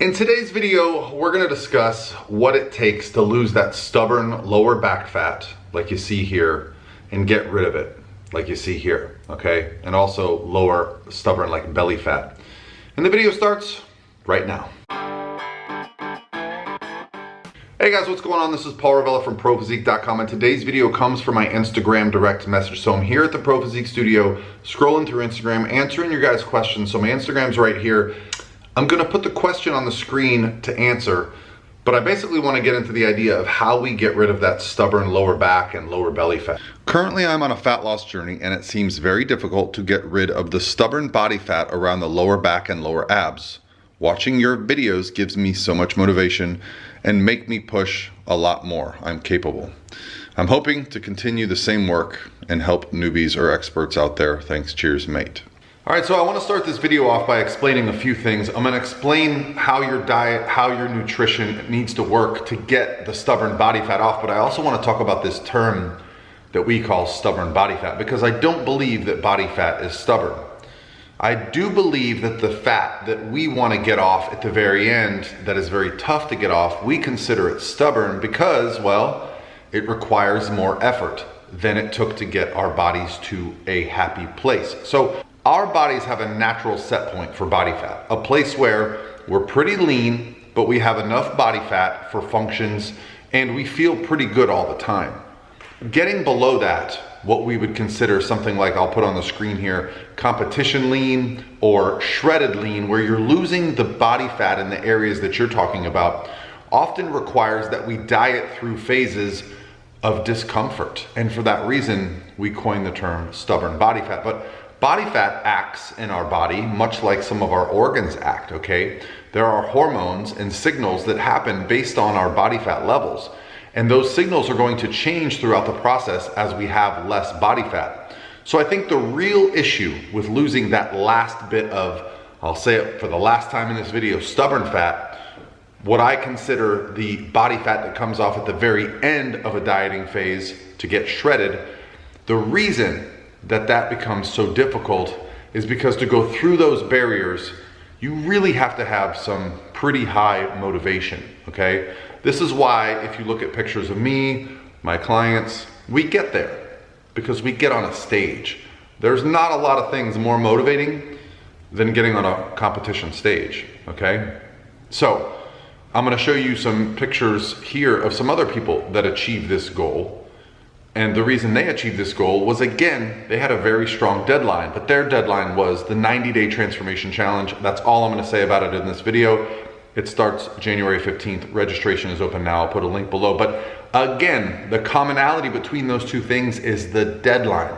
In today's video, we're going to discuss what it takes to lose that stubborn lower back fat, like you see here, and get rid of it, like you see here, okay? And also lower stubborn like belly fat. And the video starts right now. Hey guys, what's going on? This is Paul Ravella from ProPhysique.com, and today's video comes from my Instagram direct message. So I'm here at the Pro Physique studio, scrolling through Instagram, answering your guys' questions. So my Instagram's right here. I'm gonna put the question on the screen to answer, but I basically wanna get into the idea of how we get rid of that stubborn lower back and lower belly fat. Currently, I'm on a fat loss journey, and it seems very difficult to get rid of the stubborn body fat around the lower back and lower abs. Watching your videos gives me so much motivation and make me push a lot more. I'm capable. I'm hoping to continue the same work and help newbies or experts out there. Thanks, cheers, mate. All right, so I want to start this video off by explaining a few things. I'm going to explain how your diet, how your nutrition needs to work to get the stubborn body fat off, but I also want to talk about this term that we call stubborn body fat, because I don't believe that body fat is stubborn. I do believe that the fat that we want to get off at the very end, that is very tough to get off, we consider it stubborn because, well, it requires more effort than it took to get our bodies to a happy place. So our bodies have a natural set point for body fat, a place where we're pretty lean, but we have enough body fat for functions and we feel pretty good all the time. Getting below that, what we would consider something like, I'll put on the screen here, competition lean or shredded lean, where you're losing the body fat in the areas that you're talking about, often requires that we diet through phases of discomfort. And for that reason, we coined the term stubborn body fat. But body fat acts in our body much like some of our organs act, okay? There are hormones and signals that happen based on our body fat levels. And those signals are going to change throughout the process as we have less body fat. So I think the real issue with losing that last bit of, I'll say it for the last time in this video, stubborn fat, what I consider the body fat that comes off at the very end of a dieting phase to get shredded, the reason that that becomes so difficult is because to go through those barriers, you really have to have some pretty high motivation, okay? This is why if you look at pictures of me, my clients, we get there because we get on a stage. There's not a lot of things more motivating than getting on a competition stage, okay? So I'm gonna show you some pictures here of some other people that achieved this goal. And the reason they achieved this goal was, again, they had a very strong deadline, but their deadline was the 90-day transformation challenge. That's all I'm gonna say about it in this video. It starts January 15th. Registration is open now. I'll put a link below. But again, the commonality between those two things is the deadline.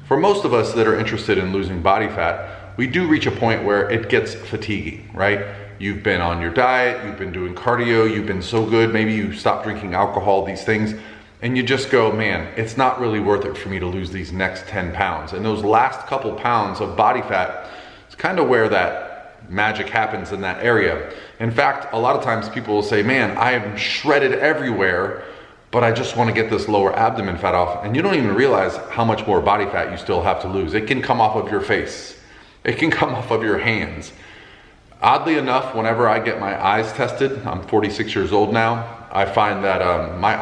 For most of us that are interested in losing body fat, we do reach a point where it gets fatiguing, right? You've been on your diet, you've been doing cardio, you've been so good, maybe you stopped drinking alcohol, these things, and you just go, man, it's not really worth it for me to lose these next 10 pounds. And those last couple pounds of body fat is kind of where that magic happens in that area. In fact, a lot of times people will say, man, I am shredded everywhere, but I just want to get this lower abdomen fat off. And you don't even realize how much more body fat you still have to lose. It can come off of your face. It can come off of your hands. Oddly enough, whenever I get my eyes tested, I'm 46 years old now, I find that my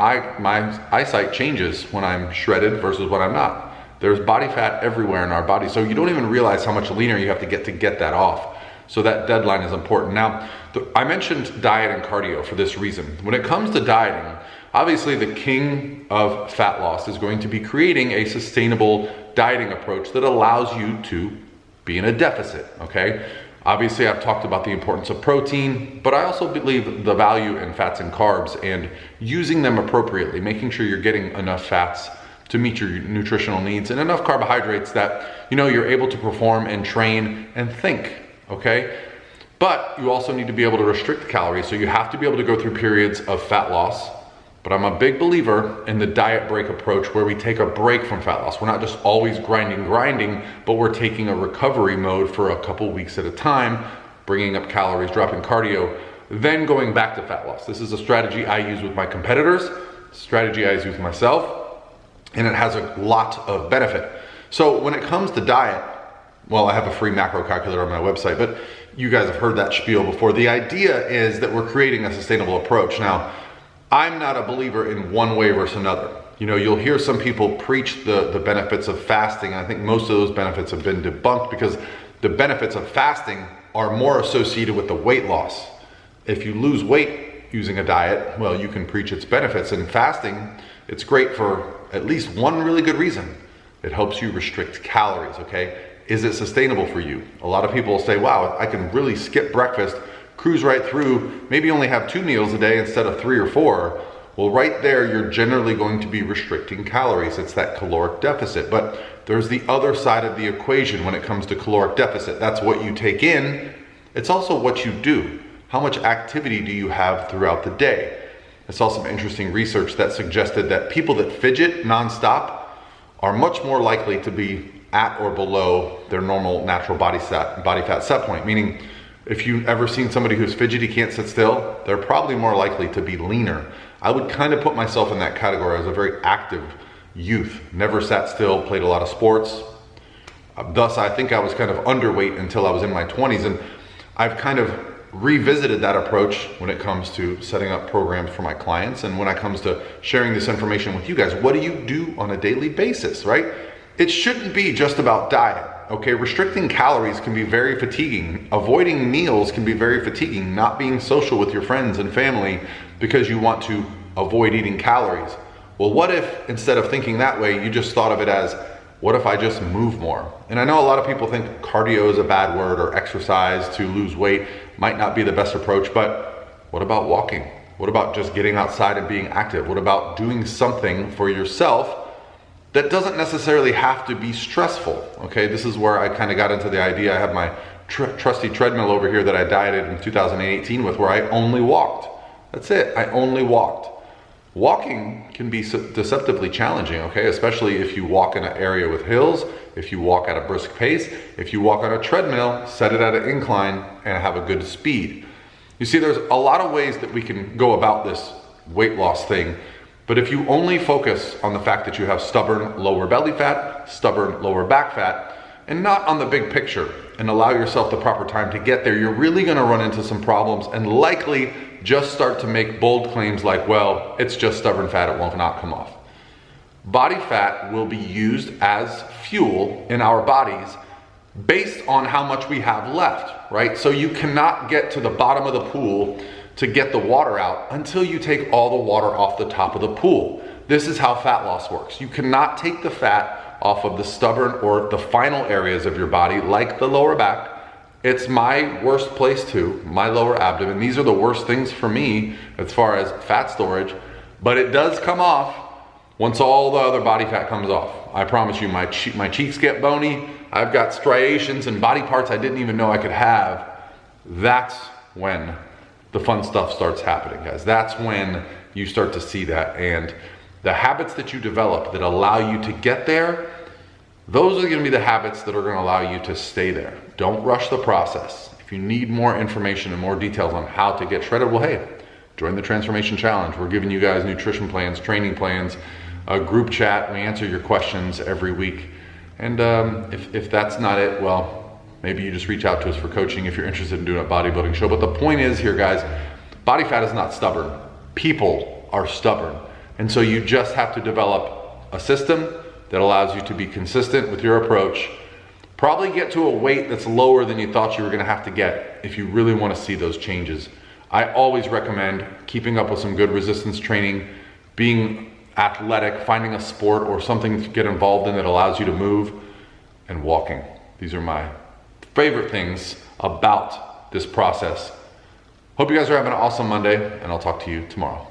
eyesight changes when I'm shredded versus when I'm not. There's body fat everywhere in our body, so you don't even realize how much leaner you have to get that off. So that deadline is important. Now, I mentioned diet and cardio for this reason. When it comes to dieting, obviously the king of fat loss is going to be creating a sustainable dieting approach that allows you to be in a deficit, okay? Obviously, I've talked about the importance of protein, but I also believe the value in fats and carbs and using them appropriately, making sure you're getting enough fats to meet your nutritional needs and enough carbohydrates that, you know, you're able to perform and train and think, okay? But you also need to be able to restrict calories, so you have to be able to go through periods of fat loss. But I'm a big believer in the diet break approach, where we take a break from fat loss. We're not just always grinding, but we're taking a recovery mode for a couple weeks at a time, bringing up calories, dropping cardio, then going back to fat loss. This is a strategy I use with my competitors, strategy I use with myself, and it has a lot of benefit. So when it comes to diet, well, I have a free macro calculator on my website, but you guys have heard that spiel before. The idea is that we're creating a sustainable approach. Now, I'm not a believer in one way versus another. You know, you'll hear some people preach the benefits of fasting. I think most of those benefits have been debunked because the benefits of fasting are more associated with the weight loss. If you lose weight using a diet, well, you can preach its benefits. And fasting, it's great for at least one really good reason. It helps you restrict calories, okay? Is it sustainable for you? A lot of people will say, wow, I can really skip breakfast, cruise right through, maybe only have 2 meals a day instead of 3 or 4. Well, right there, you're generally going to be restricting calories. It's that caloric deficit. But there's the other side of the equation when it comes to caloric deficit. That's what you take in. It's also what you do. How much activity do you have throughout the day? I saw some interesting research that suggested that people that fidget nonstop are much more likely to be at or below their normal natural body fat set point. Meaning, if you've ever seen somebody who's fidgety, can't sit still, they're probably more likely to be leaner. I would kind of put myself in that category. I was a very active youth, never sat still, played a lot of sports. Thus, I think I was kind of underweight until I was in my 20s. And I've kind of revisited that approach when it comes to setting up programs for my clients and when it comes to sharing this information with you guys. What do you do on a daily basis, right? It shouldn't be just about diet, okay? Restricting calories can be very fatiguing. Avoiding meals can be very fatiguing. Not being social with your friends and family because you want to avoid eating calories. Well, what if instead of thinking that way, you just thought of it as, what if I just move more? And I know a lot of people think cardio is a bad word or exercise to lose weight might not be the best approach, but what about walking? What about just getting outside and being active? What about doing something for yourself that doesn't necessarily have to be stressful, okay? This is where I kind of got into the idea. I have my trusty treadmill over here that I dieted in 2018 with, where I only walked. That's it, I only walked. Walking can be deceptively challenging, okay? Especially if you walk in an area with hills, if you walk at a brisk pace, if you walk on a treadmill, set it at an incline and have a good speed. You see, there's a lot of ways that we can go about this weight loss thing, but if you only focus on the fact that you have stubborn lower belly fat, stubborn lower back fat, and not on the big picture, and allow yourself the proper time to get there, you're really gonna run into some problems and likely just start to make bold claims like, well, it's just stubborn fat, it will not come off. Body fat will be used as fuel in our bodies based on how much we have left, right? So you cannot get to the bottom of the pool to get the water out until you take all the water off the top of the pool. This is how fat loss works. You cannot take the fat off of the stubborn or the final areas of your body, like the lower back. It's my worst place too, my lower abdomen. These are the worst things for me as far as fat storage, but it does come off once all the other body fat comes off. I promise you, my cheeks get bony. I've got striations and body parts I didn't even know I could have. That's when the fun stuff starts happening, guys. That's when you start to see that. And the habits that you develop that allow you to get there, those are gonna be the habits that are gonna allow you to stay there. Don't rush the process. If you need more information and more details on how to get shredded, well, hey, join the Transformation Challenge. We're giving you guys nutrition plans, training plans, a group chat. We answer your questions every week. And if that's not it, well, maybe you just reach out to us for coaching if you're interested in doing a bodybuilding show. But the point is here, guys, body fat is not stubborn. People are stubborn. And so you just have to develop a system that allows you to be consistent with your approach. Probably get to a weight that's lower than you thought you were gonna have to get if you really wanna see those changes. I always recommend keeping up with some good resistance training, being athletic, finding a sport or something to get involved in that allows you to move, and walking. These are my favorite things about this process. Hope you guys are having an awesome Monday, and I'll talk to you tomorrow.